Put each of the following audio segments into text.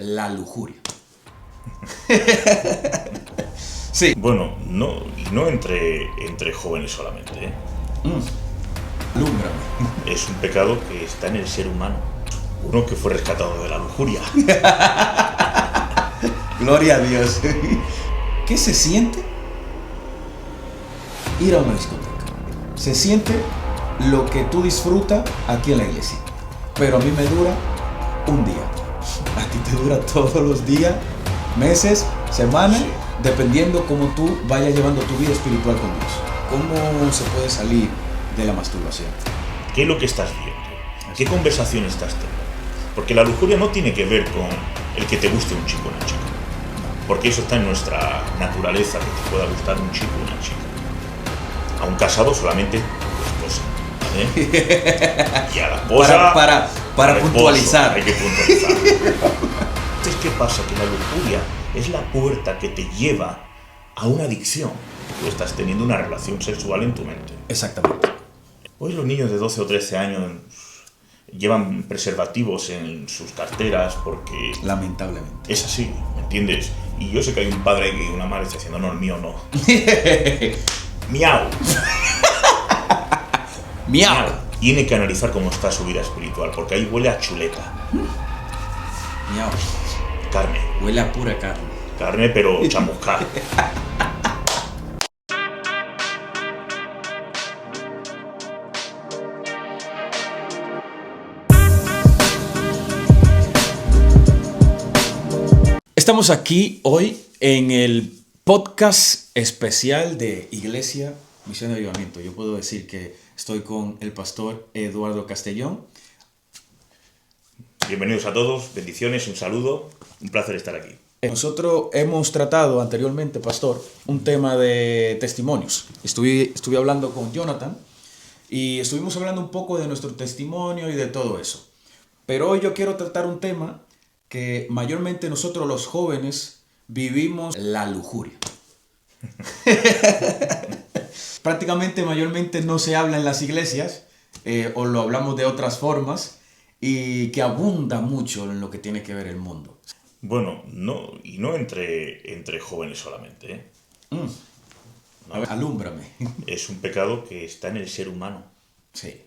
la lujuria. Sí. Bueno, no entre jóvenes solamente, ¿eh? Alúmbrame. Es un pecado que está en el ser humano. Uno que fue rescatado de la lujuria. Gloria a Dios. ¿Qué se siente ir a una discoteca? Se siente lo que tú disfrutas aquí en la iglesia. Pero a mí me dura un día. A ti te dura todos los días, meses, semanas, Sí. dependiendo cómo tú vayas llevando tu vida espiritual con Dios. ¿Cómo se puede salir de la masturbación? ¿Qué es lo que estás viendo? ¿Qué conversación estás teniendo? Porque la lujuria no tiene que ver con el que te guste un chico o una chica. Porque eso está en nuestra naturaleza, que te pueda gustar un chico o una chica. A un casado solamente tu esposa, ¿vale? Y a la esposa... Para al puntualizar. esposo, hay que puntualizar. Entonces, ¿qué pasa? Que la lujuria es la puerta que te lleva a una adicción. Tú estás teniendo una relación sexual en tu mente. Exactamente. Hoy los niños de 12 o 13 años llevan preservativos en sus carteras porque Lamentablemente. es así, ¿me entiendes? Y yo sé que hay un padre y una madre está diciendo, no, el mío no. ¡Miau! Miau. Tiene que analizar cómo está su vida espiritual, porque ahí huele a chuleta. Miau. Carne. Huele a pura carne. Carne, pero chamuscada. Estamos aquí hoy en el podcast especial de Iglesia Misión de Avivamiento. Yo puedo decir que estoy con el pastor Eduardo Castellón. Bienvenidos a todos, bendiciones, un saludo, un placer estar aquí. Nosotros hemos tratado anteriormente, pastor, un tema de testimonios. Estuve hablando con Jonathan y estuvimos hablando un poco de nuestro testimonio y de todo eso. Pero hoy yo quiero tratar un tema que mayormente nosotros los jóvenes vivimos: la lujuria. Prácticamente mayormente no se habla en las iglesias, o lo hablamos de otras formas, y que abunda mucho en lo que tiene que ver el mundo. Bueno, no entre jóvenes solamente, ¿eh? A ver, alúmbrame. Es un pecado que está en el ser humano. Sí.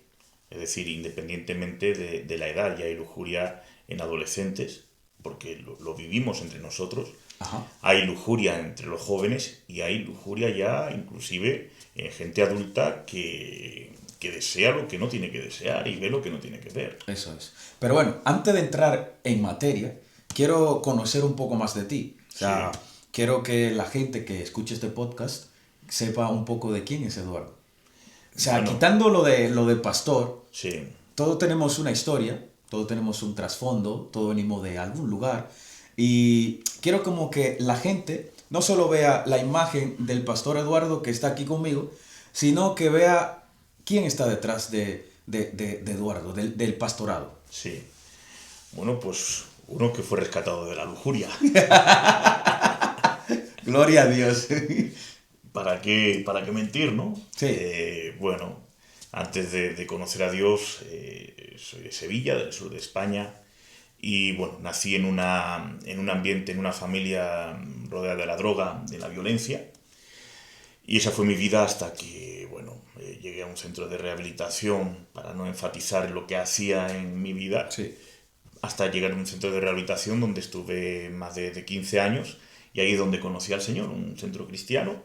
Es decir, independientemente de la edad, ya hay lujuria en adolescentes, porque lo vivimos entre nosotros. Ajá. Hay lujuria entre los jóvenes y hay lujuria ya inclusive en gente adulta que desea lo que no tiene que desear y ve lo que no tiene que ver. Eso es. Pero bueno, antes de entrar en materia, quiero conocer un poco más de ti. O sea, Sí. quiero que la gente que escuche este podcast sepa un poco de quién es Eduardo. O sea, Bueno. quitando lo de pastor, Sí, todos tenemos una historia, todos tenemos un trasfondo, todos venimos de algún lugar. Y quiero como que la gente no solo vea la imagen del pastor Eduardo que está aquí conmigo, sino que vea quién está detrás de Eduardo, del pastorado. sí. Bueno, pues uno que fue rescatado de la lujuria. Gloria a Dios. ¿Para qué mentir, no? Sí. Bueno, antes de conocer a Dios, soy de Sevilla, del sur de España, y bueno, nací en un ambiente, en una familia rodeada de la droga, de la violencia, y esa fue mi vida hasta que, bueno, llegué a un centro de rehabilitación, para no enfatizar lo que hacía en mi vida, Sí. hasta llegar a un centro de rehabilitación donde estuve más de 15 años, y ahí es donde conocí al Señor, un centro cristiano.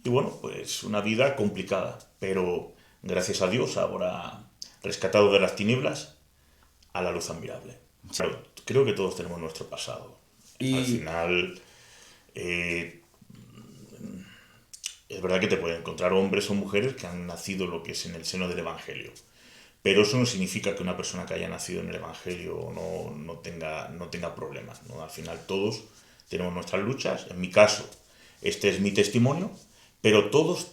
Y bueno, pues una vida complicada, pero gracias a Dios ahora rescatado de las tinieblas a la luz admirable. Sí. Claro, creo que todos tenemos nuestro pasado. Y- Al final, es verdad que te pueden encontrar hombres o mujeres que han nacido lo que es en el seno del Evangelio, pero eso no significa que una persona que haya nacido en el Evangelio no tenga problemas, ¿no? Al final todos tenemos nuestras luchas. En mi caso, este es mi testimonio, pero todos,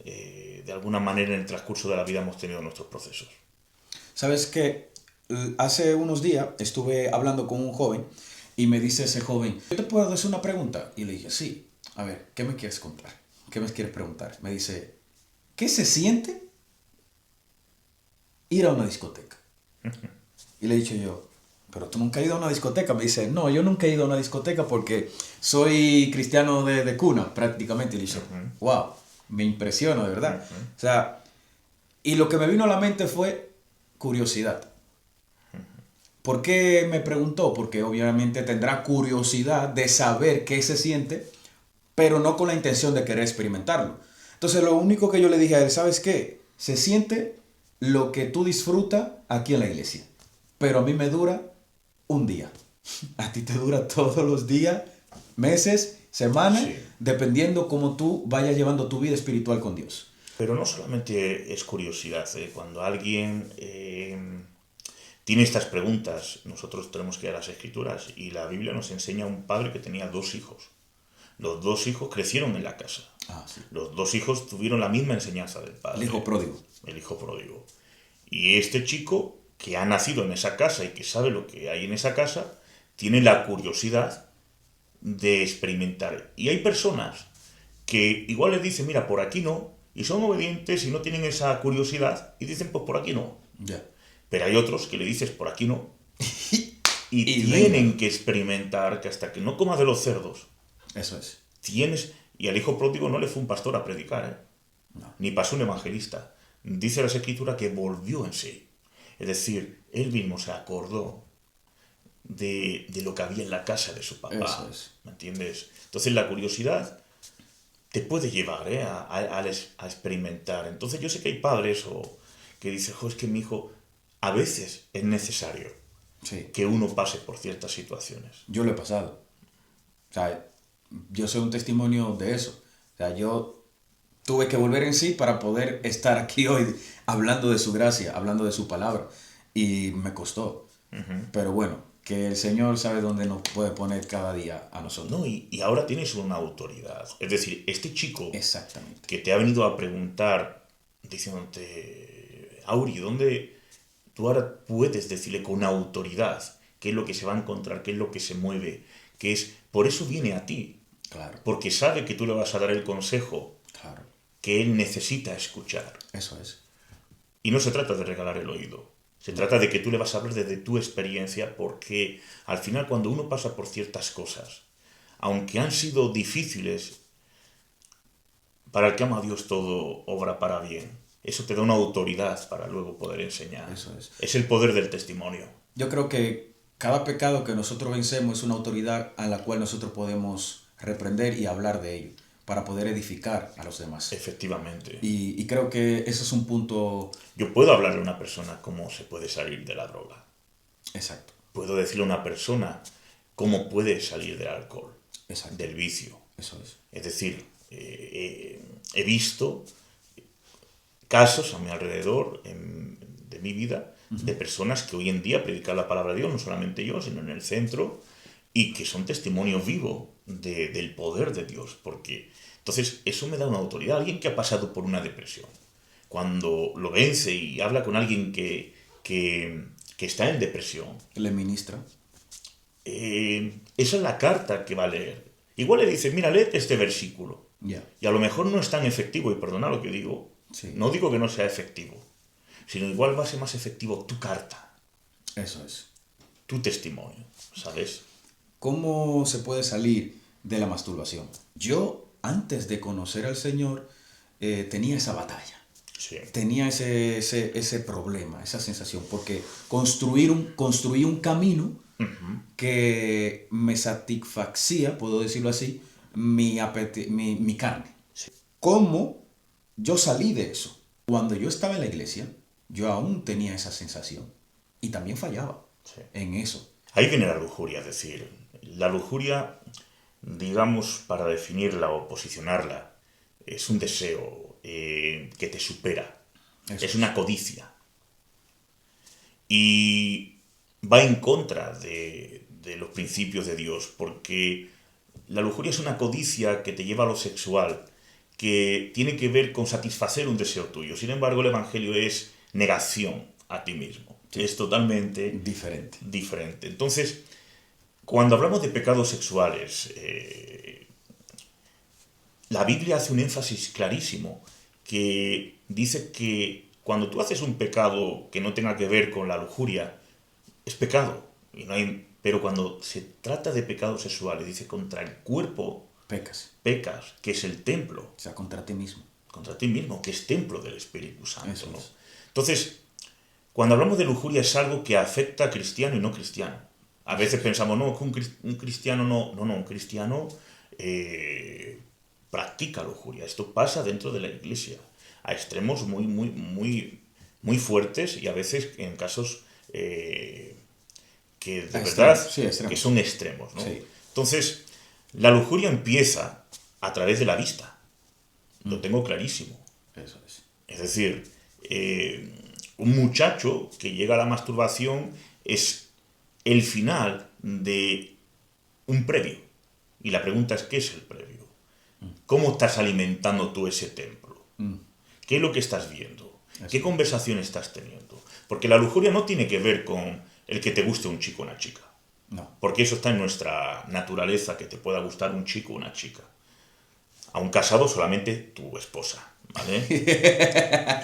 de alguna manera en el transcurso de la vida hemos tenido nuestros procesos. ¿Sabes qué? Hace unos días estuve hablando con un joven y me dice ese joven: ¿yo te puedo hacer una pregunta? Y le dije: sí. A ver, ¿qué me quieres contar? ¿Qué me quieres preguntar? Me dice: ¿qué se siente ir a una discoteca? Y le he dicho yo: pero tú nunca has ido a una discoteca. Me dice, no, yo nunca he ido a una discoteca porque soy cristiano de cuna, prácticamente. Y le dije, wow, me impresiona, de verdad. O sea, y lo que me vino a la mente fue curiosidad. ¿Por qué me preguntó? Porque obviamente tendrá curiosidad de saber qué se siente, pero no con la intención de querer experimentarlo. Entonces lo único que yo le dije a él, ¿sabes qué? Se siente lo que tú disfrutas aquí en la iglesia, pero a mí me dura un día. A ti te dura todos los días, meses, semanas, Sí. dependiendo cómo tú vayas llevando tu vida espiritual con Dios. Pero no solamente es curiosidad, ¿eh? Cuando alguien tiene estas preguntas, nosotros tenemos que ir a las Escrituras y la Biblia nos enseña a un padre que tenía 2 hijos. Los 2 hijos crecieron en la casa. Ah, sí. Los 2 hijos tuvieron la misma enseñanza del padre. El hijo pródigo. El hijo pródigo. Y este chico, que ha nacido en esa casa y que sabe lo que hay en esa casa, tiene la curiosidad de experimentar. Y hay personas que igual les dicen, mira, por aquí no, y son obedientes y no tienen esa curiosidad, y dicen, pues por aquí no. Ya. Pero hay otros que le dices, por aquí no, y Y tienen venga. que experimentar que hasta que no comas de los cerdos, Eso es. tienes... Y al hijo pródigo no le fue un pastor a predicar, No. ni pasó un evangelista. Dice la Escritura que volvió en sí. Es decir, él mismo se acordó de lo que había en la casa de su papá. Eso es. ¿Me entiendes? Entonces la curiosidad te puede llevar a experimentar. Entonces yo sé que hay padres que dicen, es que mi hijo, a veces es necesario Sí. que uno pase por ciertas situaciones. Yo lo he pasado. O sea, yo soy un testimonio de eso. O sea, yo tuve que volver en sí para poder estar aquí hoy hablando de su gracia, hablando de su palabra. Y me costó. Pero bueno, que el Señor sabe dónde nos puede poner cada día a nosotros. ¿No? Y ahora tienes una autoridad. Es decir, este chico Exactamente. que te ha venido a preguntar diciéndote, Auri, ¿dónde tú ahora puedes decirle con autoridad qué es lo que se va a encontrar, qué es lo que se mueve, qué es, por eso viene a ti, Claro, porque sabe que tú le vas a dar el consejo claro. que él necesita escuchar. Eso es. Y no se trata de regalar el oído, se trata de que tú le vas a hablar desde tu experiencia, porque al final cuando uno pasa por ciertas cosas, aunque han sido difíciles, para el que ama a Dios todo obra para bien. Eso te da una autoridad para luego poder enseñar. Eso es. Es el poder del testimonio. Yo creo que cada pecado que nosotros vencemos es una autoridad a la cual nosotros podemos reprender y hablar de ello para poder edificar a los demás. Efectivamente. Y creo que ese es un punto Yo puedo hablarle a una persona cómo se puede salir de la droga. exacto. Puedo decirle a una persona cómo puede salir del alcohol, Exacto. del vicio. Eso es. Es decir, he visto casos a mi alrededor, de mi vida, de personas que hoy en día predican la palabra de Dios, no solamente yo, sino en el centro, y que son testimonio vivo del poder de Dios. Porque entonces eso me da una autoridad. Alguien que ha pasado por una depresión, cuando lo vence y habla con alguien que está en depresión, Le ministra. esa es la carta que va a leer. Igual le dice, mira, léete este versículo. Ya. Y a lo mejor no es tan efectivo, y perdona lo que digo, Sí. no digo que no sea efectivo, sino igual va a ser más efectivo tu carta, Eso es. tu testimonio, ¿sabes? ¿Cómo se puede salir de la masturbación? Yo, antes de conocer al Señor, tenía esa batalla. Sí. Tenía ese problema, esa sensación, porque construí un camino que me satisfacía, puedo decirlo así, mi carne. Sí. ¿Cómo yo salí de eso? Cuando yo estaba en la iglesia, yo aún tenía esa sensación y también fallaba Sí. en eso. Ahí viene la lujuria, es decir, la lujuria, digamos, para definirla o posicionarla, es un deseo que te supera, Eso es una codicia. Y va en contra de los principios de Dios, porque la lujuria es una codicia que te lleva a lo sexual, que tiene que ver con satisfacer un deseo tuyo. Sin embargo, el Evangelio es negación a ti mismo. Sí. Es totalmente Diferente. diferente. Entonces, cuando hablamos de pecados sexuales, la Biblia hace un énfasis clarísimo que dice que cuando tú haces un pecado que no tenga que ver con la lujuria, es pecado. Y no hay, pero cuando se trata de pecados sexuales, dice contra el cuerpo Pecas. pecas, que es el templo, O sea, contra ti mismo. contra ti mismo, que es templo del Espíritu Santo. Eso ¿no? es. Entonces, cuando hablamos de lujuria es algo que afecta a cristiano y no cristiano. A veces pensamos, no, es que un cristiano un cristiano practica lujuria. Esto pasa dentro de la iglesia, a extremos muy fuertes y a veces en casos que de verdad Extremos, sí, extremos. que son extremos. ¿no? Sí. Entonces, la lujuria empieza a través de la vista. Lo tengo clarísimo. Eso es. Es decir, un muchacho que llega a la masturbación es el final de un previo. Y la pregunta es, ¿qué es el previo? ¿Cómo estás alimentando tú ese templo? ¿Qué es lo que estás viendo? ¿Qué conversación estás teniendo? Porque la lujuria no tiene que ver con el que te guste un chico o una chica. No. Porque eso está en nuestra naturaleza, que te pueda gustar un chico o una chica. A un casado solamente tu esposa, ¿vale?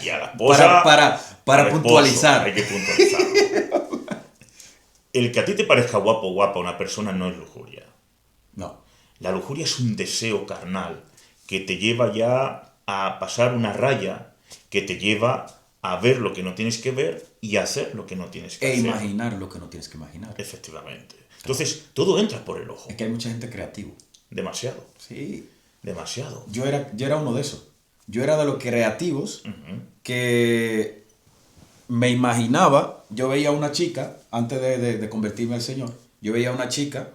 Y a la esposa... Para al esposo, puntualizar. hay que puntualizarlo. El que a ti te parezca guapo o guapa una persona no es lujuria. No. La lujuria es un deseo carnal que te lleva ya a pasar una raya, que te lleva a ver lo que no tienes que ver y a hacer lo que no tienes que E hacer. imaginar lo que no tienes que imaginar. Efectivamente. Entonces, todo entra por el ojo. Es que hay mucha gente creativa. Demasiado. Sí. Demasiado. Yo era uno de esos. Yo era de los creativos que me imaginaba, yo veía a una chica, antes de convertirme al Señor, yo veía a una chica,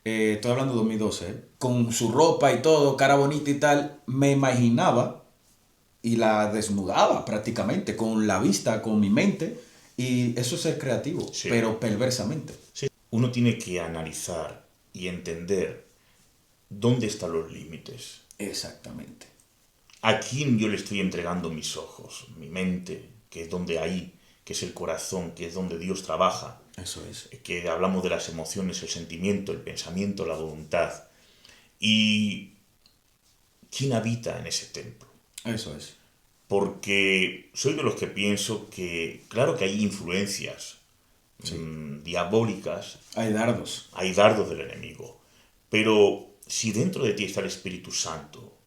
estoy hablando de 2012, con su ropa y todo, cara bonita y tal, me imaginaba y la desnudaba prácticamente, con la vista, con mi mente, y eso es ser creativo, Sí. pero perversamente. Sí. Uno tiene que analizar y entender dónde están los límites. Exactamente. ¿A quién yo le estoy entregando mis ojos, mi mente, que es donde ahí, que es el corazón, que es donde Dios trabaja? Eso es. Que hablamos de las emociones, el sentimiento, el pensamiento, la voluntad. ¿Y quién habita en ese templo? Eso es. Porque soy de los que pienso que, claro que hay influencias diabólicas, Hay dardos. hay dardos del enemigo, pero si dentro de ti está el Espíritu Santo,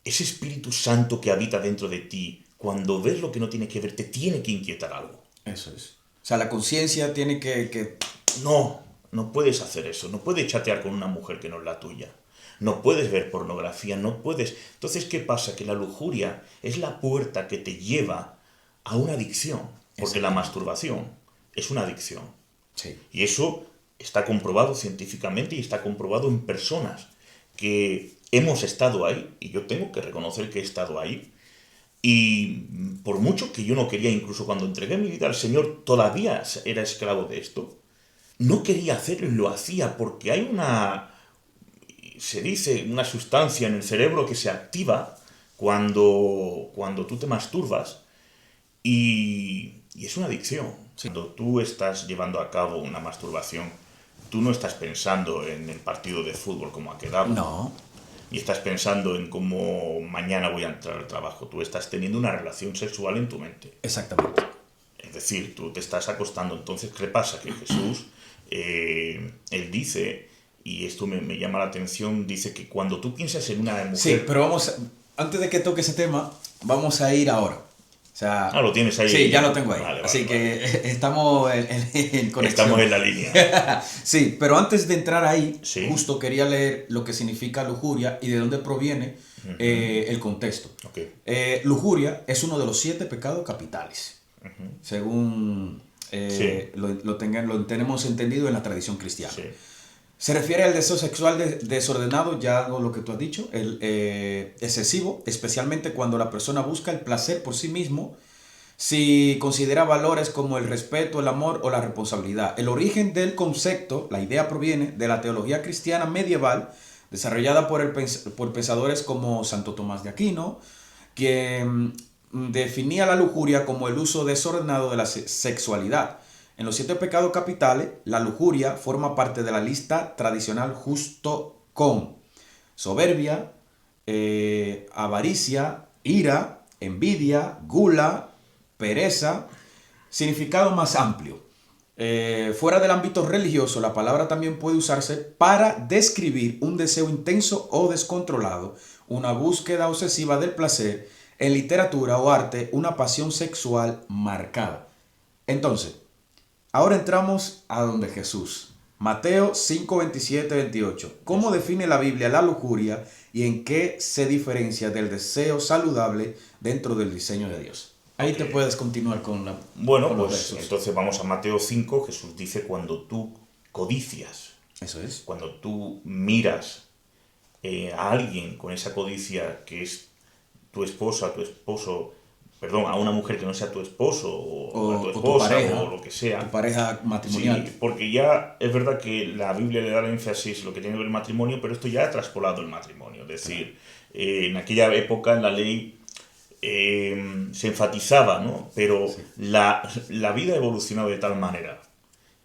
ese Espíritu Santo que habita dentro de ti, cuando ves lo que no tiene que ver, te tiene que inquietar algo. Eso es. O sea, la conciencia tiene que... No puedes hacer eso, no puedes chatear con una mujer que no es la tuya, no puedes ver pornografía, no puedes... Entonces, ¿qué pasa? Que la lujuria es la puerta que te lleva a una adicción, porque la masturbación es una adicción. Sí. Y eso está comprobado científicamente y está comprobado en personas que hemos estado ahí, y yo tengo que reconocer que he estado ahí, y por mucho que yo no quería, incluso cuando entregué mi vida al Señor, todavía era esclavo de esto, no quería hacerlo y lo hacía porque hay se dice, una sustancia en el cerebro que se activa cuando tú te masturbas y es una adicción. Sí. Cuando tú estás llevando a cabo una masturbación, tú no estás pensando en el partido de fútbol como ha quedado. No. Y estás pensando en cómo mañana voy a entrar al trabajo. Tú estás teniendo una relación sexual en tu mente. Exactamente. Es decir, tú te estás acostando. Entonces, ¿qué pasa? Que Jesús, él dice, y esto me llama la atención, dice que cuando tú piensas en una mujer... Sí, pero antes de que toque ese tema, vamos a ir ahora. O sea, lo tienes ahí. Sí, ya lo tengo ahí. Vale, Así vale, que vale. estamos en conexión. Estamos en la línea. Sí, pero antes de entrar ahí, Sí. justo quería leer lo que significa lujuria y de dónde proviene el contexto. Ok. Lujuria es uno de los 7 pecados capitales, según Sí. lo tenemos entendido en la tradición cristiana. Sí. Se refiere al deseo sexual desordenado, ya hago lo que tú has dicho, el excesivo, especialmente cuando la persona busca el placer por sí mismo, si considera valores como el respeto, el amor o la responsabilidad. El origen del concepto, la idea proviene de la teología cristiana medieval, desarrollada por pensadores como Santo Tomás de Aquino, quien definía la lujuria como el uso desordenado de la sexualidad. En los 7 pecados capitales, la lujuria forma parte de la lista tradicional justo con soberbia, avaricia, ira, envidia, gula, pereza, significado más amplio. Fuera del ámbito religioso, la palabra también puede usarse para describir un deseo intenso o descontrolado, una búsqueda obsesiva del placer, en literatura o arte, una pasión sexual marcada. Entonces, ahora entramos a donde Jesús. Mateo 5, 27, 28. ¿Cómo define la Biblia la lujuria y en qué se diferencia del deseo saludable dentro del diseño de Dios? Ahí te puedes continuar Bueno, con los pues versos. entonces vamos a Mateo 5. Jesús dice: cuando tú codicias, Eso es. cuando tú miras a alguien con esa codicia que es tu esposa, tu esposo, perdón, a una mujer que no sea tu esposo o a tu O tu esposa pareja, o lo que sea. tu pareja matrimonial. Sí, porque ya es verdad que la Biblia le da el énfasis a lo que tiene que ver el matrimonio, pero esto ya ha traspolado el matrimonio. Es decir, en aquella época en la ley se enfatizaba, ¿no? Pero Sí. la vida ha evolucionado de tal manera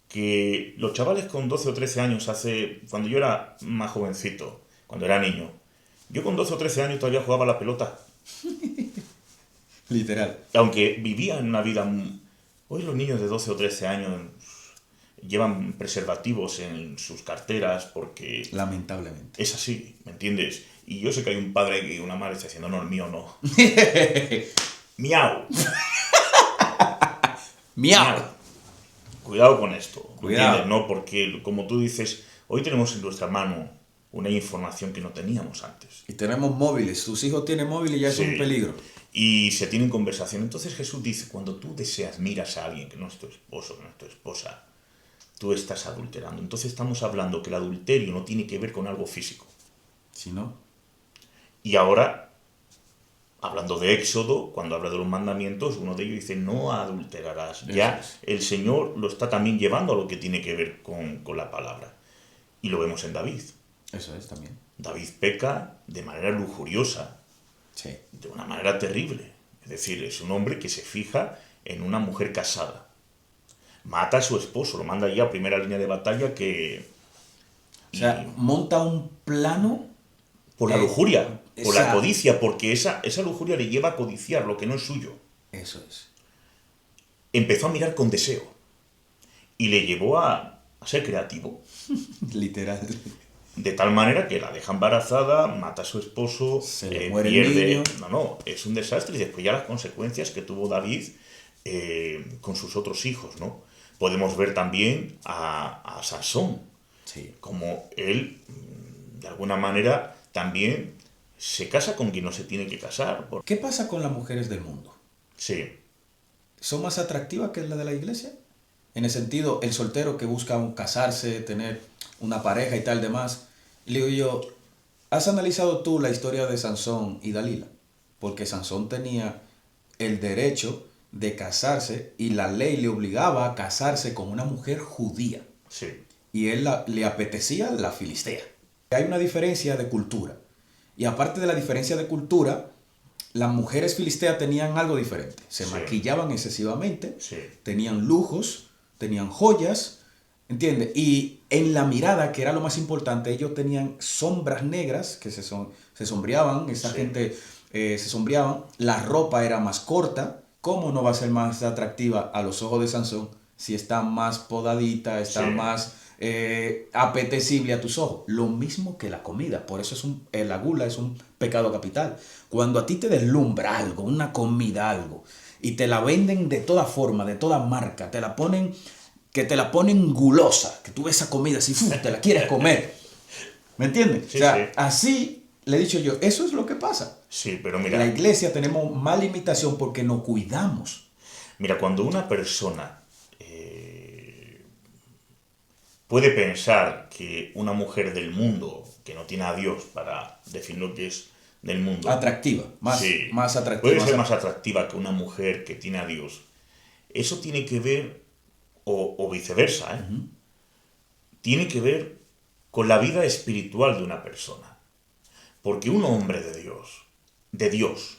que los chavales con 12 o 13 años, cuando yo era más jovencito, cuando era niño, yo con 12 o 13 años todavía jugaba a la pelota. Literal. Aunque vivía en una vida... Hoy los niños de 12 o 13 años llevan preservativos en sus carteras porque Lamentablemente. es así, ¿me entiendes? Y yo sé que hay un padre y una madre está diciendo: no, el mío no. ¡Miau! ¡Miau! ¡Miau! Cuidado con esto, ¿me Cuidado. entiendes? No, porque como tú dices, hoy tenemos en nuestra mano una información que no teníamos antes. Y tenemos móviles. Tus hijos tienen móviles y ya eso es un Sí. peligro. Y se tienen conversación. Entonces Jesús dice: cuando tú deseas, miras a alguien que no es tu esposo, que no es tu esposa, tú estás adulterando. Entonces estamos hablando que el adulterio no tiene que ver con algo físico. Si no, Y ahora, hablando de Éxodo, cuando habla de los mandamientos, uno de ellos dice: no adulterarás. Eso Ya es. el Señor lo está también llevando a lo que tiene que ver con la palabra. Y lo vemos en David. Eso es también. David peca de manera lujuriosa, Sí. de una manera terrible. Es decir, es un hombre que se fija en una mujer casada. Mata a su esposo, lo manda ya a primera línea de batalla O sea, monta un plano. por la lujuria, por la esa- codicia, porque esa lujuria le lleva a codiciar lo que no es suyo. Eso es. Empezó a mirar con deseo y le llevó a ser creativo. Literal. De tal manera que la deja embarazada, mata a su esposo, Se le muere el pierde... niño. No, es un desastre. Y después ya las consecuencias que tuvo David con sus otros hijos, ¿no? Podemos ver también a Sansón, Sí. como él, de alguna manera, también se casa con quien no se tiene que casar. ¿Qué pasa con las mujeres del mundo? Sí, ¿Son más atractivas que la de la iglesia? En el sentido, el soltero que busca casarse, tener una pareja y tal demás. Y le digo yo, ¿has analizado tú la historia de Sansón y Dalila? Porque Sansón tenía el derecho de casarse y la ley le obligaba a casarse con una mujer judía. sí, Y él le apetecía la filistea. Hay una diferencia de cultura. Y aparte de la diferencia de cultura, las mujeres filisteas tenían algo diferente. Se Sí. maquillaban excesivamente, sí, tenían lujos, tenían joyas, ¿entiendes? Y en la mirada, que era lo más importante, ellos tenían sombras negras que se sombreaban, esa Sí. gente se sombreaban, la ropa era más corta. ¿Cómo no va a ser más atractiva a los ojos de Sansón si está más podadita, está Sí. más apetecible a tus ojos? Lo mismo que la comida, por eso la gula es un pecado capital. Cuando a ti te deslumbra algo, una comida, algo, y te la venden de toda forma, de toda marca, que te la ponen gulosa, que tú ves esa comida así, te la quieres comer. ¿Me entiendes? Sí, o sea, sí. así le he dicho yo, eso es lo que pasa. Sí, pero En la mira, iglesia tenemos mala imitación porque nos cuidamos. cuando una persona puede pensar que una mujer del mundo, que no tiene a Dios para definir lo que es del mundo, Atractiva, sí, más atractiva. puede ser más atractiva que una mujer que tiene a Dios, eso tiene que ver, o viceversa, ¿eh? Tiene que ver con la vida espiritual de una persona. Porque un hombre de Dios,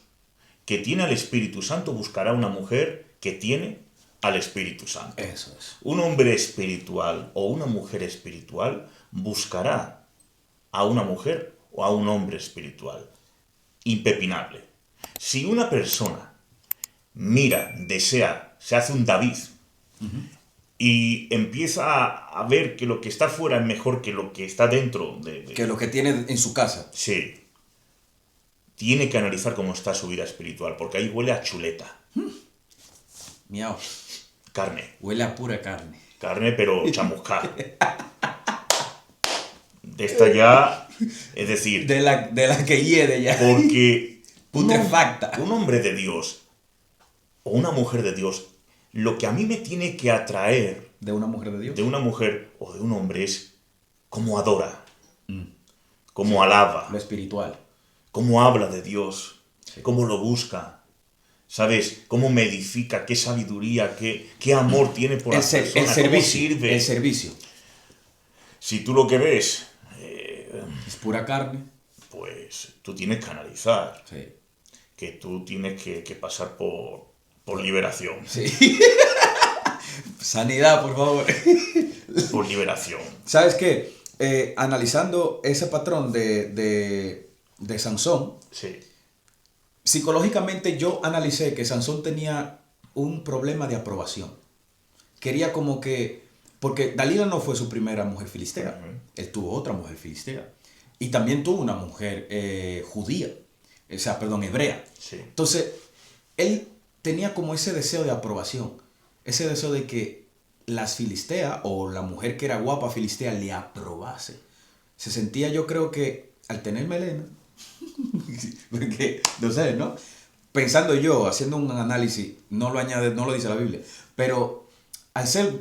que tiene al Espíritu Santo, buscará una mujer que tiene al Espíritu Santo. Eso es. Un hombre espiritual o una mujer espiritual buscará a una mujer o a un hombre espiritual. Impepinable. Si una persona mira, desea, se hace un David y empieza a ver que lo que está fuera es mejor que lo que está dentro Que lo que tiene en su casa. Sí. Tiene que analizar cómo está su vida espiritual, porque ahí huele a chuleta. Miau. Carne. Huele a pura carne. Carne, pero chamuscada. De esta ya, es decir... De la que hiede ya. Porque putrefacta. Un hombre de Dios o una mujer de Dios, lo que a mí me tiene que atraer de una mujer de Dios, de una mujer o de un hombre es cómo adora, cómo alaba, lo espiritual, cómo habla de Dios, cómo lo busca, ¿sabes? Cómo me edifica, qué sabiduría, qué amor tiene por la persona, el servicio, cómo sirve. El servicio. Si tú lo que ves es pura carne, pues tú tienes que analizar, sí, que tú tienes que pasar por liberación. Sí. Sanidad, por favor. Por liberación. ¿Sabes qué? Analizando ese patrón de Sansón, sí, psicológicamente yo analicé que Sansón tenía un problema de aprobación. Quería como que... Porque Dalila no fue su primera mujer filistea. Él tuvo otra mujer filistea. Y también tuvo una mujer judía. O sea, perdón, hebrea. Sí. Entonces, él tenía como ese deseo de aprobación. Ese deseo de que las filisteas o la mujer que era guapa filistea le aprobase. Se sentía, yo creo que al tener melena, porque, no sé, ¿no? Pensando yo, haciendo un análisis, no lo añade, no lo dice la Biblia, pero al ser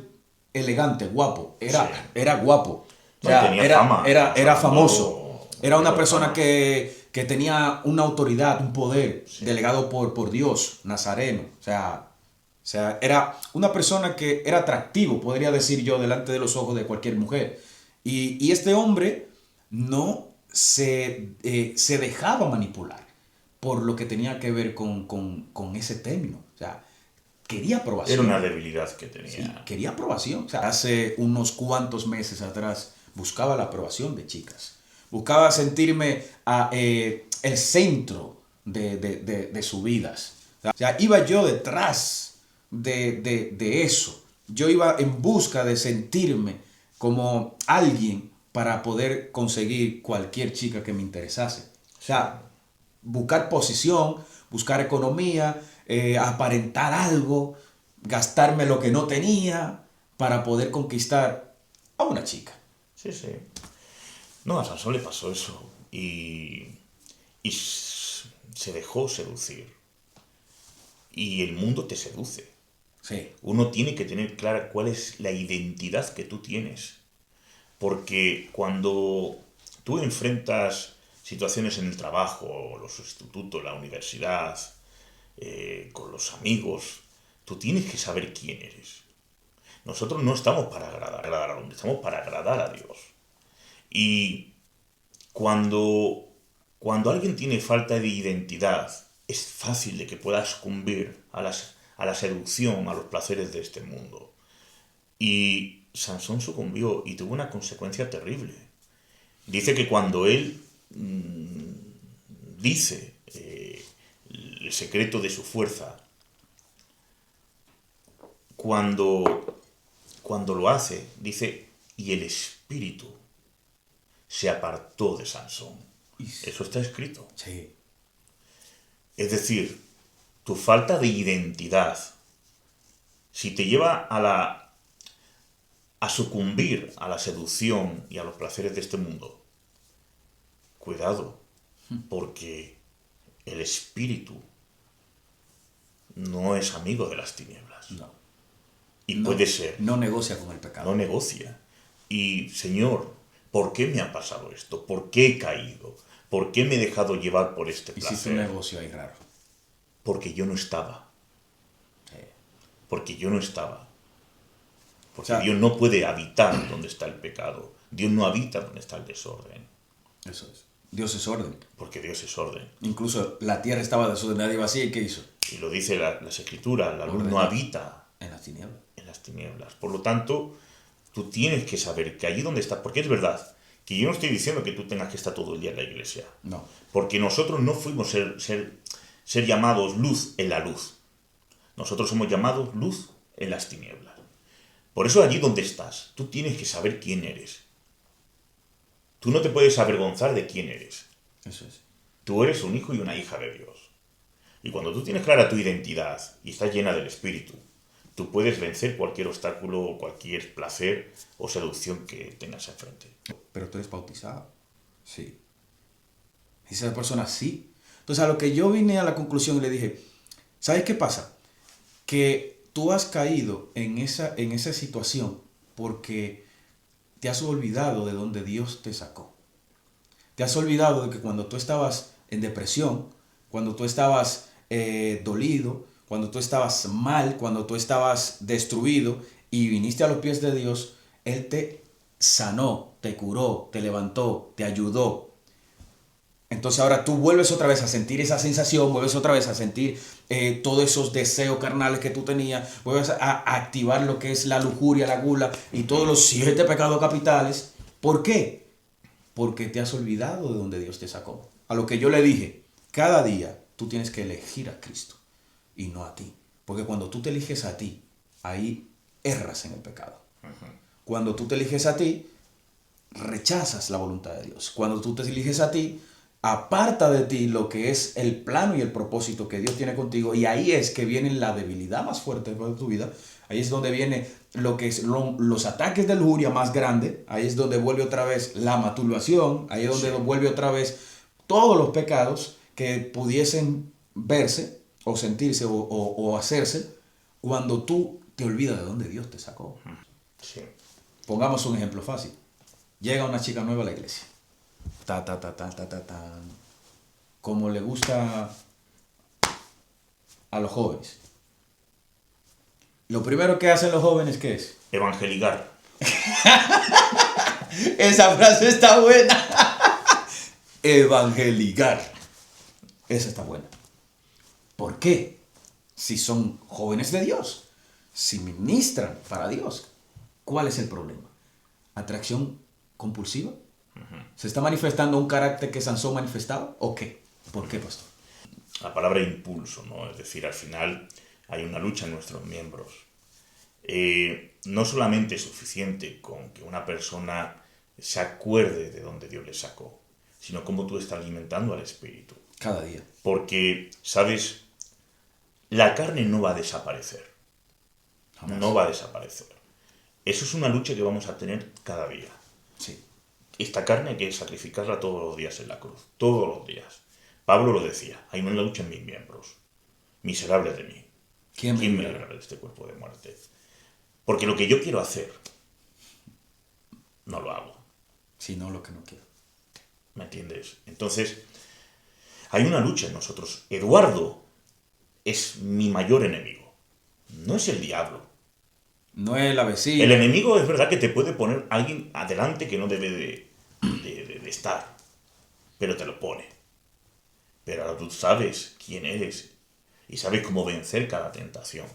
elegante, guapo, era guapo. O sea, tenía fama. Era famoso. Era una persona fama. que tenía una autoridad, un poder delegado por Dios, nazareno. O sea, era una persona que era atractivo, podría decir yo, delante de los ojos de cualquier mujer. Y este hombre no se dejaba manipular por lo que tenía que ver con ese término. O sea, quería aprobación. Era una debilidad que tenía. Sí, quería aprobación. O sea, hace unos cuantos meses atrás buscaba la aprobación de chicas. Buscaba sentirme el centro de sus vidas. O sea, iba yo detrás de eso. Yo iba en busca de sentirme como alguien para poder conseguir cualquier chica que me interesase. O sea, buscar posición, buscar economía, aparentar algo, gastarme lo que no tenía para poder conquistar a una chica. Sí, sí. No, a Sansón le pasó eso y se dejó seducir. Y el mundo te seduce. Sí. Uno tiene que tener clara cuál es la identidad que tú tienes. Porque cuando tú enfrentas situaciones en el trabajo, los institutos, la universidad, con los amigos, tú tienes que saber quién eres. Nosotros no estamos para agradar al hombre, estamos para agradar a Dios. Y cuando alguien tiene falta de identidad, es fácil de que pueda sucumbir a la seducción, a los placeres de este mundo. Y Sansón sucumbió y tuvo una consecuencia terrible. Dice que cuando él dice el secreto de su fuerza, cuando lo hace, dice, y el espíritu se apartó de Sansón. Eso está escrito. Sí. Es decir, tu falta de identidad, si te lleva a sucumbir a la seducción y a los placeres de este mundo, cuidado, porque el espíritu no es amigo de las tinieblas. No. Y puede ser. No negocia con el pecado. No negocia. Y, Señor, ¿por qué me ha pasado esto? ¿Por qué he caído? ¿Por qué me he dejado llevar por este placer? Hiciste un negocio ahí raro. Porque yo no estaba. Sí. Porque yo no estaba. Porque O sea, Dios no puede habitar donde está el pecado. Dios no habita donde está el desorden. Eso es. Dios es orden. Porque Dios es orden. Incluso la tierra estaba desordenada y vacía. ¿Y qué hizo? Y lo dice las Escrituras, la luz no habita en las tinieblas. En las tinieblas. Por lo tanto, tú tienes que saber que allí donde estás, porque es verdad, que yo no estoy diciendo que tú tengas que estar todo el día en la iglesia. No. Porque nosotros no fuimos ser llamados luz en la luz. Nosotros somos llamados luz en las tinieblas. Por eso allí donde estás, tú tienes que saber quién eres. Tú no te puedes avergonzar de quién eres. Eso es. Tú eres un hijo y una hija de Dios. Y cuando tú tienes clara tu identidad y estás llena del Espíritu, tú puedes vencer cualquier obstáculo o cualquier placer o seducción que tengas enfrente. Pero tú eres bautizado. Sí. Dice esa persona, sí. Entonces a lo que yo vine a la conclusión y le dije, ¿sabes qué pasa? Que tú has caído en esa situación porque te has olvidado de donde Dios te sacó. Te has olvidado de que cuando tú estabas en depresión, cuando tú estabas dolido, cuando tú estabas mal, cuando tú estabas destruido y viniste a los pies de Dios, Él te sanó, te curó, te levantó, te ayudó. Entonces ahora tú vuelves otra vez a sentir esa sensación, vuelves otra vez a sentir todos esos deseos carnales que tú tenías, vuelves a activar lo que es la lujuria, la gula y todos los 7 pecados capitales. ¿Por qué? Porque te has olvidado de donde Dios te sacó. A lo que yo le dije, cada día tú tienes que elegir a Cristo y no a ti. Porque cuando tú te eliges a ti, ahí erras en el pecado. Cuando tú te eliges a ti, rechazas la voluntad de Dios. Cuando tú te eliges a ti, aparta de ti lo que es el plano y el propósito que Dios tiene contigo. Y ahí es que viene la debilidad más fuerte de tu vida. Ahí es donde viene lo que es los ataques de lujuria más grandes. Ahí es donde vuelve otra vez la masturbación. Ahí es donde vuelve otra vez todos los pecados que pudiesen verse o sentirse o hacerse cuando tú te olvidas de dónde Dios te sacó. Sí. Pongamos un ejemplo fácil. Llega una chica nueva a la iglesia. Como le gusta a los jóvenes. Lo primero que hacen los jóvenes, ¿qué es? Evangeligar. Esa frase está buena. Evangeligar. Esa está buena. ¿Por qué? Si son jóvenes de Dios, si ministran para Dios, ¿cuál es el problema? ¿Atracción compulsiva? ¿Se está manifestando un carácter que Sansón manifestaba? ¿O qué? ¿Por qué, pastor? La palabra impulso, ¿no? Es decir, al final hay una lucha en nuestros miembros. No solamente es suficiente con que una persona se acuerde de dónde Dios le sacó, sino cómo tú estás alimentando al espíritu. Cada día. Porque, ¿sabes? La carne no va a desaparecer. Jamás. No va a desaparecer. Eso es una lucha que vamos a tener cada día. Sí. Esta carne hay que sacrificarla todos los días en la cruz. Todos los días. Pablo lo decía. Hay una lucha en mis miembros. Miserable de mí. ¿Quién me librará librará de este cuerpo de muerte? Porque lo que yo quiero hacer, no lo hago. Si no, lo que no quiero. ¿Me entiendes? Entonces, hay una lucha en nosotros. Eduardo es mi mayor enemigo. No es el diablo. No es la vecina. El enemigo es verdad que te puede poner alguien adelante que no debe de estar, pero te lo pone. Pero ahora tú sabes quién eres y sabes cómo vencer cada tentación.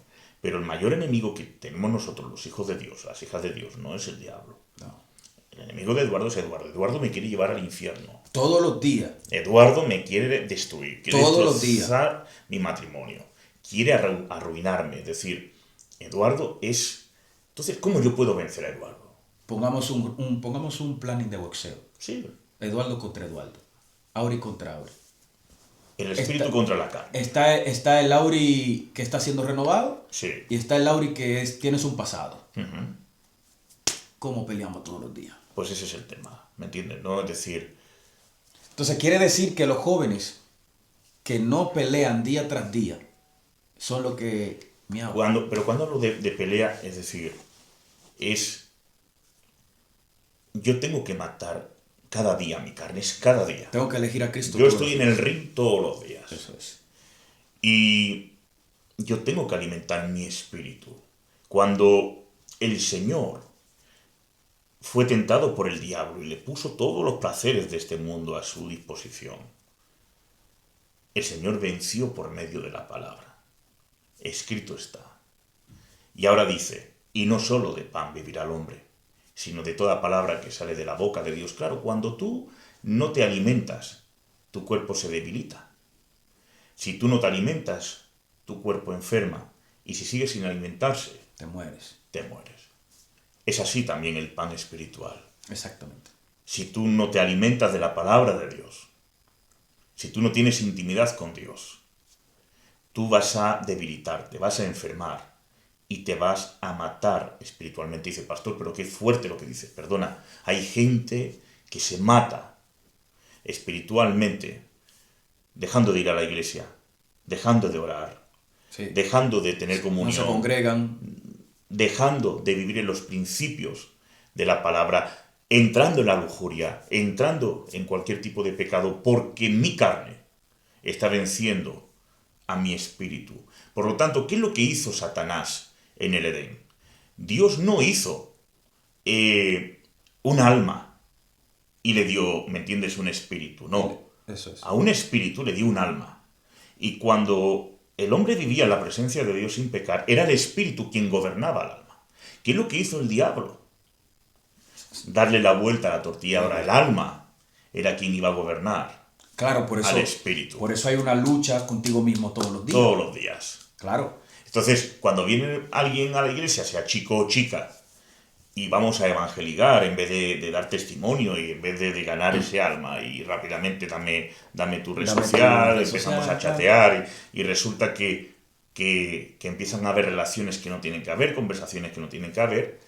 Pero el mayor enemigo que tenemos nosotros, los hijos de Dios, las hijas de Dios, no es el diablo. No. El enemigo de Eduardo es Eduardo. Eduardo me quiere llevar al infierno. Todos los días. Eduardo me quiere destruir. Quiere Todos los destrozar mi matrimonio. Quiere arruinarme. Es decir, Eduardo es... Entonces, ¿cómo yo puedo vencer a Eduardo? Pongamos un planning de boxeo. Sí. Eduardo contra Eduardo. Auri contra Auri. El espíritu contra la carne. Está el Auri que está siendo renovado. Sí. Y está el Auri que tienes un pasado. Uh-huh. ¿Cómo peleamos todos los días? Pues ese es el tema. ¿Me entiendes? No es decir... Entonces quiere decir que los jóvenes que no pelean día tras día son los que... Pero cuando hablo de pelea, es decir, yo tengo que matar cada día mi carne, es cada día. Tengo que elegir a Cristo. Yo estoy en el ring todos los días. Eso es. Y yo tengo que alimentar mi espíritu. Cuando el Señor fue tentado por el diablo y le puso todos los placeres de este mundo a su disposición, el Señor venció por medio de la palabra. Escrito está. Y ahora dice, y no solo de pan vivirá el hombre, sino de toda palabra que sale de la boca de Dios. Claro, cuando tú no te alimentas, tu cuerpo se debilita. Si tú no te alimentas, tu cuerpo enferma. Y si sigues sin alimentarse, te mueres. Te mueres. es así también el pan espiritual. Exactamente. Si tú no te alimentas de la palabra de Dios, si tú no tienes intimidad con Dios, tú vas a debilitarte, vas a enfermar y te vas a matar espiritualmente. Dice, pastor, pero qué fuerte lo que dice. Perdona, hay gente que se mata espiritualmente dejando de ir a la iglesia, dejando de orar, Sí. dejando de tener No comunión, se congregan. dejando de vivir en los principios de la palabra, entrando en la lujuria, entrando en cualquier tipo de pecado, porque mi carne está venciendo a mi espíritu. Por lo tanto, ¿qué es lo que hizo Satanás en el Edén? Dios no hizo un alma y le dio, ¿me entiendes?, un espíritu. No, Eso es. a un espíritu le dio un alma. Y cuando el hombre vivía en la presencia de Dios sin pecar, era el espíritu quien gobernaba el alma. ¿Qué es lo que hizo el diablo? Darle la vuelta a la tortilla. Ahora el alma era quien iba a gobernar Claro, por eso, al espíritu por eso hay una lucha contigo mismo todos los días. todos los días. Claro. Entonces, cuando viene alguien a la iglesia, sea chico o chica, y vamos a evangelizar en vez de dar testimonio y en vez de ganar ese alma y rápidamente dame tu red Dame tu social, red empezamos social, a chatear y resulta que empiezan a haber relaciones que no tienen que haber, conversaciones que no tienen que haber,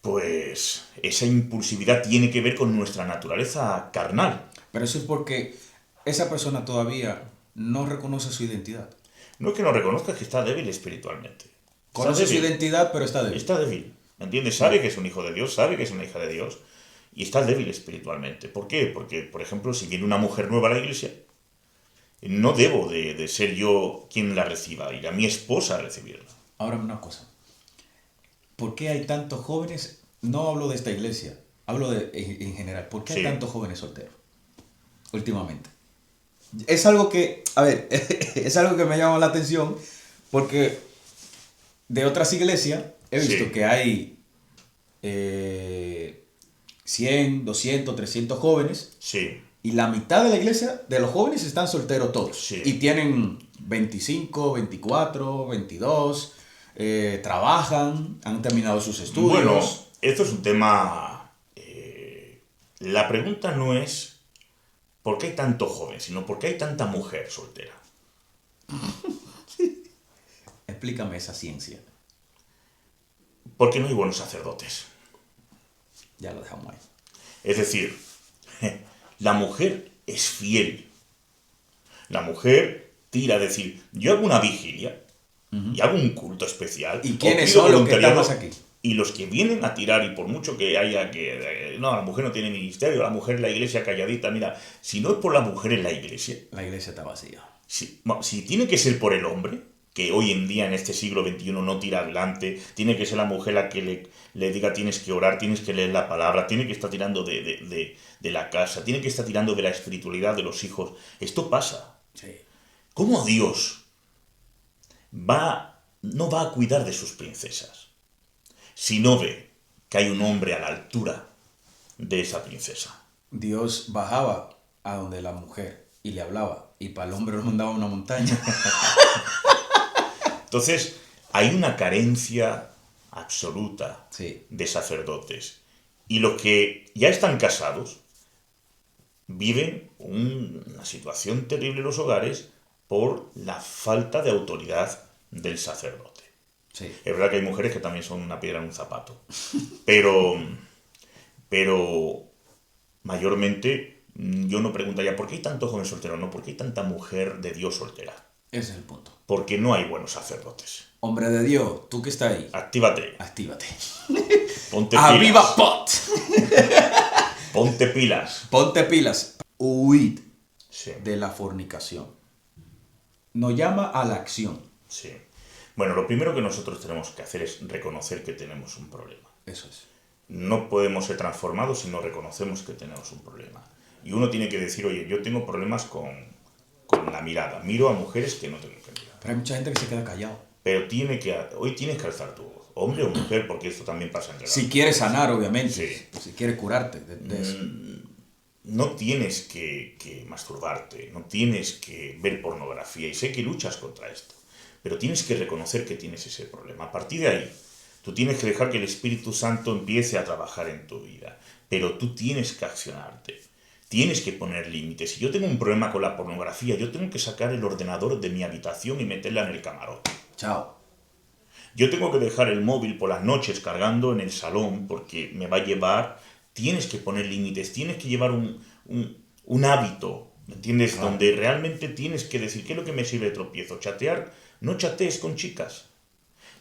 pues esa impulsividad tiene que ver con nuestra naturaleza carnal. Pero eso es porque esa persona todavía no reconoce su identidad. No es que no reconozca, es que está débil espiritualmente. Está Conoce su débil. identidad, pero está débil. Está débil, ¿me entiendes? Sabe que es un hijo de Dios, sabe que es una hija de Dios y está débil espiritualmente. ¿Por qué? Porque, por ejemplo, si viene una mujer nueva a la iglesia, no debo de ser yo quien la reciba, ir a mi esposa a recibirla. Ahora una cosa. ¿Por qué hay tantos jóvenes? No hablo de esta iglesia, hablo en general. ¿Por qué hay Sí. tantos jóvenes solteros últimamente? Es algo que, a ver, es algo que me llama la atención porque de otras iglesias he visto Sí. que hay 100, 200, 300 jóvenes Sí, y la mitad de la iglesia, de los jóvenes, están solteros todos. Sí. Y tienen 25, 24, 22, trabajan, han terminado sus estudios. bueno, esto es un tema... la pregunta no es por qué hay tanto joven, sino por qué hay tanta mujer soltera. Explícame esa ciencia. Porque no hay buenos sacerdotes. Ya lo dejamos ahí. Es decir, la mujer es fiel. La mujer tira a decir, yo hago una vigilia y hago un culto especial. ¿Y o quiénes pido son los que voluntariado, estamos aquí? Y los que vienen a tirar, y por mucho que haya que... no, la mujer no tiene ministerio, la mujer en la iglesia calladita. Mira, si no es por la mujer en la iglesia, La iglesia está vacía. si tiene que ser por el hombre, que hoy en día en este siglo XXI no tira adelante, tiene que ser la mujer la que le diga tienes que orar, tienes que leer la palabra, tiene que estar tirando de la casa, tiene que estar tirando de la espiritualidad de los hijos. Esto pasa. Sí. ¿Cómo Dios no va a cuidar de sus princesas si no ve que hay un hombre a la altura de esa princesa? Dios bajaba a donde la mujer y le hablaba. Y para el hombre lo mandaba a una montaña. Entonces, hay una carencia absoluta Sí. de sacerdotes. Y los que ya están casados viven una situación terrible en los hogares por la falta de autoridad del sacerdote. Sí. Es verdad que hay mujeres que también son una piedra en un zapato. Pero mayormente yo no preguntaría ¿por qué hay tanto joven soltero? No, ¿por qué hay tanta mujer de Dios soltera? Ese es el punto. Porque no hay buenos sacerdotes. Hombre de Dios, tú que estás ahí, Actívate. actívate. Ponte ¡A viva pilas. pot! Ponte pilas. Ponte pilas. Huid Sí, de la fornicación. Nos llama a la acción. sí. Bueno, lo primero que nosotros tenemos que hacer es reconocer que tenemos un problema. Eso es. No podemos ser transformados si no reconocemos que tenemos un problema. Y uno tiene que decir, oye, yo tengo problemas con la mirada. Miro a mujeres que no tengo que mirar. Pero hay mucha gente que se queda callado. Pero hoy tienes que alzar tu voz, hombre o mujer, porque esto también pasa entre Si las quieres sanar, obviamente. Sí. Si quieres curarte de eso. No tienes que masturbarte, no tienes que ver pornografía, y sé que luchas contra esto, pero tienes que reconocer que tienes ese problema. A partir de ahí, Tú tienes que dejar que el Espíritu Santo empiece a trabajar en tu vida, pero tú tienes que accionarte. Tienes que poner límites. Si yo tengo un problema con la pornografía, yo tengo que sacar el ordenador de mi habitación y meterla en el camarote. Chao. Yo tengo que dejar el móvil por las noches cargando en el salón porque me va a llevar... Tienes que poner límites, tienes que llevar un hábito, ¿me entiendes? Claro. Donde realmente tienes que decir, ¿qué es lo que me sirve de tropiezo? Chatear, no chatees con chicas.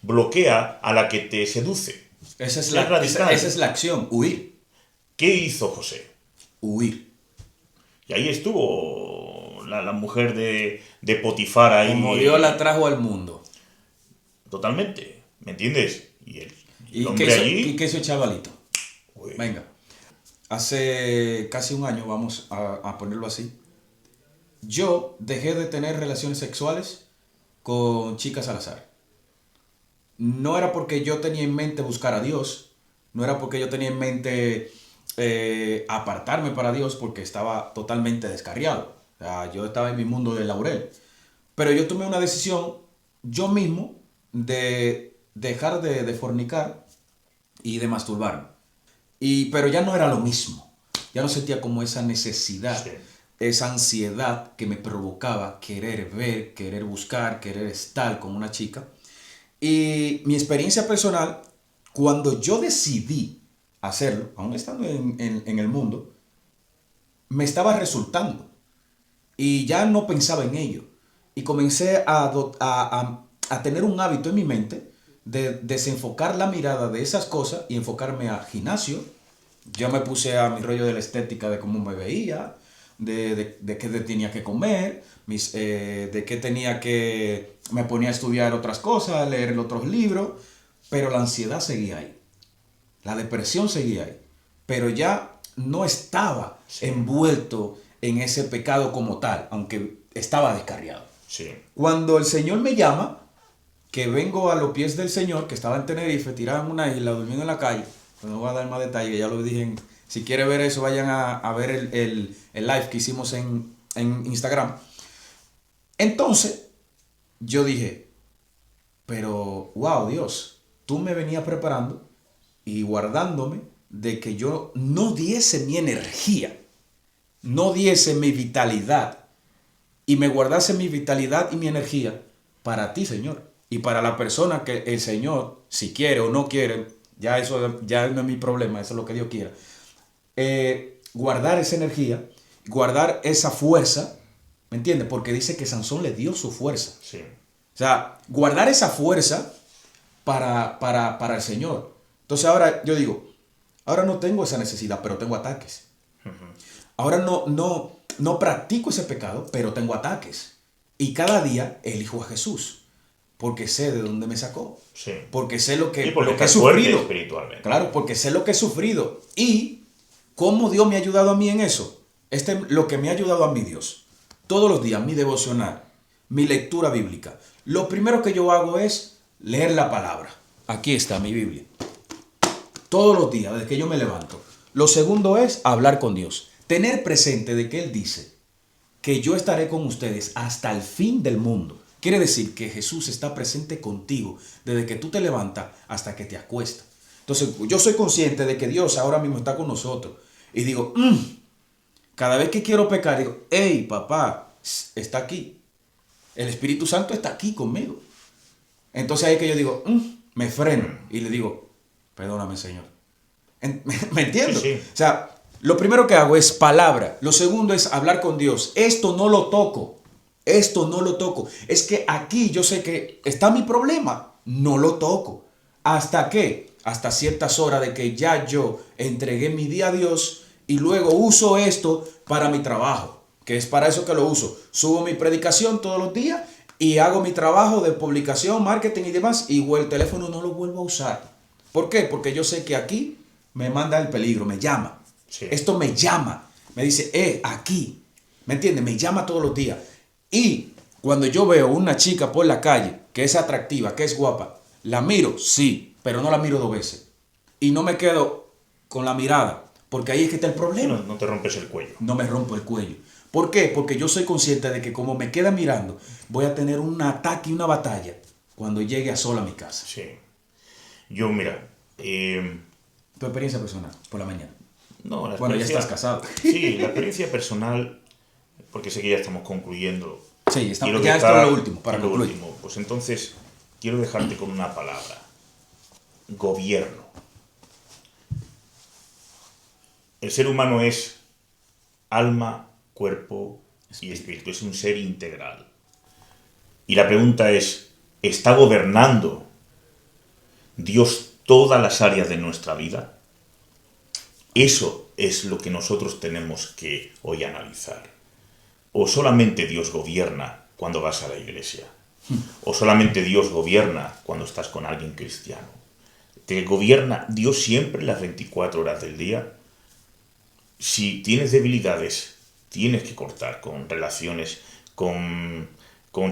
Bloquea a la que te seduce. Esa es radical. esa es la acción, huir. ¿Qué hizo José? Huir. Y ahí estuvo la mujer de Potifar ahí. Como Dios la trajo al mundo. Totalmente, ¿me entiendes? Y el ¿Y hombre qué hizo, allí... ¿y qué hizo el chavalito? Uy, Venga. Hace casi un año, vamos a ponerlo así. Yo dejé de tener relaciones sexuales con chicas al azar. No era porque yo tenía en mente buscar a Dios, no era porque yo tenía en mente apartarme para Dios, porque estaba totalmente descarriado. O sea, yo estaba en mi mundo de laurel. Pero yo tomé una decisión yo mismo de dejar de fornicar y de masturbarme. Pero ya no era lo mismo. Ya no sentía como esa necesidad, sí. esa ansiedad que me provocaba querer ver, querer buscar, querer estar con una chica. Y mi experiencia personal, cuando yo decidí hacerlo, aún estando en el mundo, me estaba resultando. Y ya no pensaba en ello. Y comencé a tener un hábito en mi mente de desenfocar la mirada de esas cosas y enfocarme al gimnasio. Yo me puse a mi rollo de la estética, de cómo me veía, de qué tenía que comer, de qué tenía que... Me ponía a estudiar otras cosas, a leer otros libros, pero la ansiedad seguía ahí. La depresión seguía ahí. Pero ya no estaba envuelto en ese pecado como tal, aunque estaba descarriado. Sí. Cuando el Señor me llama, que vengo a los pies del Señor, que estaba en Tenerife, tirado en una isla, durmiendo en la calle, no voy a dar más detalles, ya lo dije. Si quiere ver eso, vayan a ver el live que hicimos en Instagram. Entonces, yo dije, pero, wow, Dios, tú me venías preparando y guardándome de que yo no diese mi energía, no diese mi vitalidad, y me guardase mi vitalidad y mi energía para ti, Señor. Y para la persona que el Señor, si quiere o no quiere, ya eso ya no es mi problema, eso es lo que Dios quiera. Guardar esa energía, guardar esa fuerza, ¿me entiendes? Porque dice que Sansón le dio su fuerza. Sí. O sea, guardar esa fuerza para el Señor. Entonces ahora yo digo, ahora no tengo esa necesidad, pero tengo ataques. Ahora no practico ese pecado, pero tengo ataques. Y cada día elijo a Jesús. Porque sé de dónde me sacó. Sí. Porque sé lo que, Y porque lo que he estás fuerte sufrido. espiritualmente. Claro, porque sé lo que he sufrido. Y cómo Dios me ha ayudado a mí en eso. Lo que me ha ayudado a mí Dios. Todos los días, mi devocional, mi lectura bíblica. Lo primero que yo hago es leer la palabra. Aquí está mi Biblia. Todos los días, desde que yo me levanto. Lo segundo es hablar con Dios. Tener presente de que Él dice que yo estaré con ustedes hasta el fin del mundo. Quiere decir que Jesús está presente contigo desde que tú te levantas hasta que te acuestas. Entonces, yo soy consciente de que Dios ahora mismo está con nosotros. Y digo, cada vez que quiero pecar, digo, hey, papá, está aquí. El Espíritu Santo está aquí conmigo. Entonces ahí es que yo digo, me freno y le digo, perdóname, Señor. ¿Me entiendo? Sí, sí. O sea, lo primero que hago es palabra. Lo segundo es hablar con Dios. Esto no lo toco. Esto no lo toco. Es que aquí yo sé que está mi problema. No lo toco. ¿Hasta qué? Hasta ciertas horas de que ya yo entregué mi día a Dios y luego uso esto para mi trabajo. Que es para eso que lo uso. Subo mi predicación todos los días y hago mi trabajo de publicación, marketing y demás. Y el teléfono no lo vuelvo a usar. ¿Por qué? Porque yo sé que aquí me manda el peligro, me llama. Sí. Esto me llama. Me dice, aquí. ¿Me entiendes? Me llama todos los días. Y cuando yo veo una chica por la calle que es atractiva, que es guapa, la miro, sí, pero no la miro 2 veces. Y no me quedo con la mirada, porque ahí es que está el problema. No te rompes el cuello. No me rompo el cuello. ¿Por qué? Porque yo soy consciente de que como me queda mirando, voy a tener un ataque y una batalla cuando llegue a sola a mi casa. Sí. Yo, mira, Tu experiencia personal, por la mañana. no, la Bueno, ya experiencia... estás casado. Sí, la experiencia personal, porque sé que ya estamos concluyendo. Sí, Quiero ya esto dejar- es lo último, para es lo concluir. último. Pues entonces, quiero dejarte con una palabra. Gobierno. El ser humano es alma, cuerpo y espíritu. Es un ser integral. Y la pregunta es, ¿está gobernando Dios todas las áreas de nuestra vida? Eso es lo que nosotros tenemos que hoy analizar. ¿O solamente Dios gobierna cuando vas a la iglesia? ¿O solamente Dios gobierna cuando estás con alguien cristiano? ¿Te gobierna Dios siempre las 24 horas del día? Si tienes debilidades, tienes que cortar con relaciones, con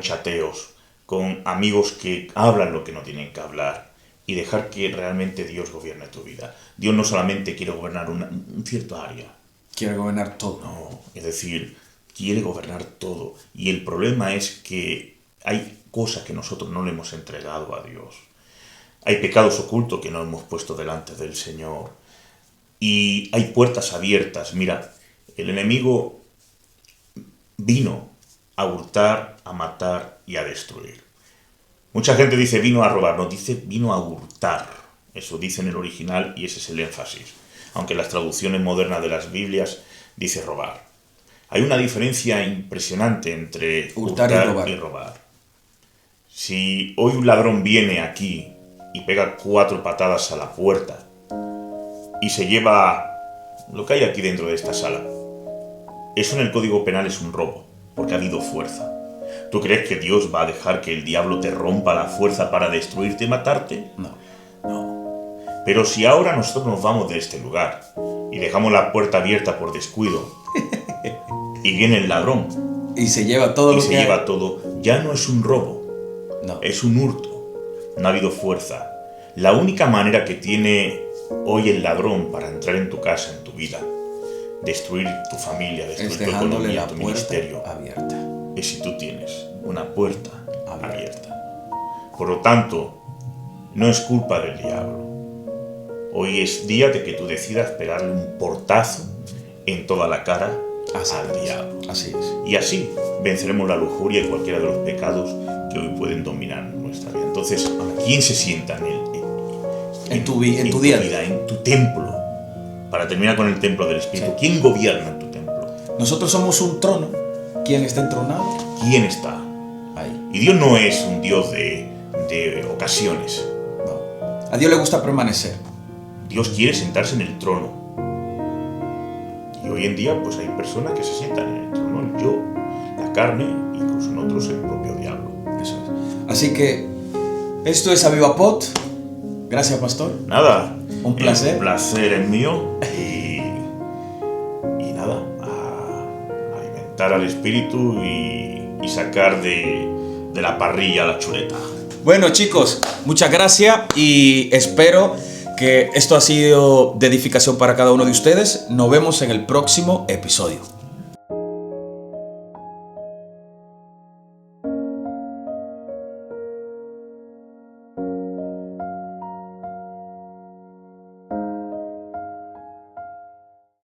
chateos, con amigos que hablan lo que no tienen que hablar y dejar que realmente Dios gobierne tu vida. Dios no solamente quiere gobernar un cierto área, Quiere gobernar todo. no, es decir, quiere gobernar todo. Y el problema es que hay cosas que nosotros no le hemos entregado a Dios. Hay pecados ocultos que no hemos puesto delante del Señor. Y hay puertas abiertas. Mira, el enemigo vino a hurtar, a matar y a destruir. Mucha gente dice vino a robar, no, dice vino a hurtar. Eso dice en el original y ese es el énfasis. Aunque las traducciones modernas de las Biblias dice robar. Hay una diferencia impresionante entre Hurtar y robar. Si hoy un ladrón viene aquí y pega 4 patadas a la puerta y se lleva lo que hay aquí dentro de esta sala, eso en el Código Penal es un robo, porque ha habido fuerza. ¿Tú crees que Dios va a dejar que el diablo te rompa la fuerza para destruirte y matarte? No. No. Pero si ahora nosotros nos vamos de este lugar y dejamos la puerta abierta por descuido y viene el ladrón Y se lleva todo y lo se que lleva todo, ya no es un robo, No. es un hurto. No ha habido fuerza. La única manera que tiene hoy el ladrón para entrar en tu casa, en tu vida, destruir tu familia, Es destruir tu dejándole economía, la tu puerta ministerio, abierta. es si tú tienes una puerta Abierta. abierta. Por lo tanto, no es culpa del diablo. Hoy es día de que tú decidas pegarle un portazo en toda la cara al diablo. Así es. Y así venceremos la lujuria y cualquiera de los pecados que hoy pueden dominar nuestra vida. Entonces, ¿quién se sienta En tu día a día? en tu templo? Para terminar con el templo del Espíritu. Sí. ¿Quién gobierna en tu templo? Nosotros somos un trono. ¿Quién está entronado? ¿Quién está? Ahí. Y Dios no es un Dios de ocasiones. No. A Dios le gusta permanecer. Dios quiere sentarse en el trono. Y hoy en día pues hay personas que se sientan en el trono, el yo, la carne, incluso en otros el propio diablo. Eso es. Así que esto es Aviva Pot. Gracias, pastor. Nada. Un placer. El placer es mío. Y nada, a alimentar al espíritu y sacar de la parrilla la chuleta. Bueno, chicos, muchas gracias y espero que esto ha sido de edificación para cada uno de ustedes. Nos vemos en el próximo episodio.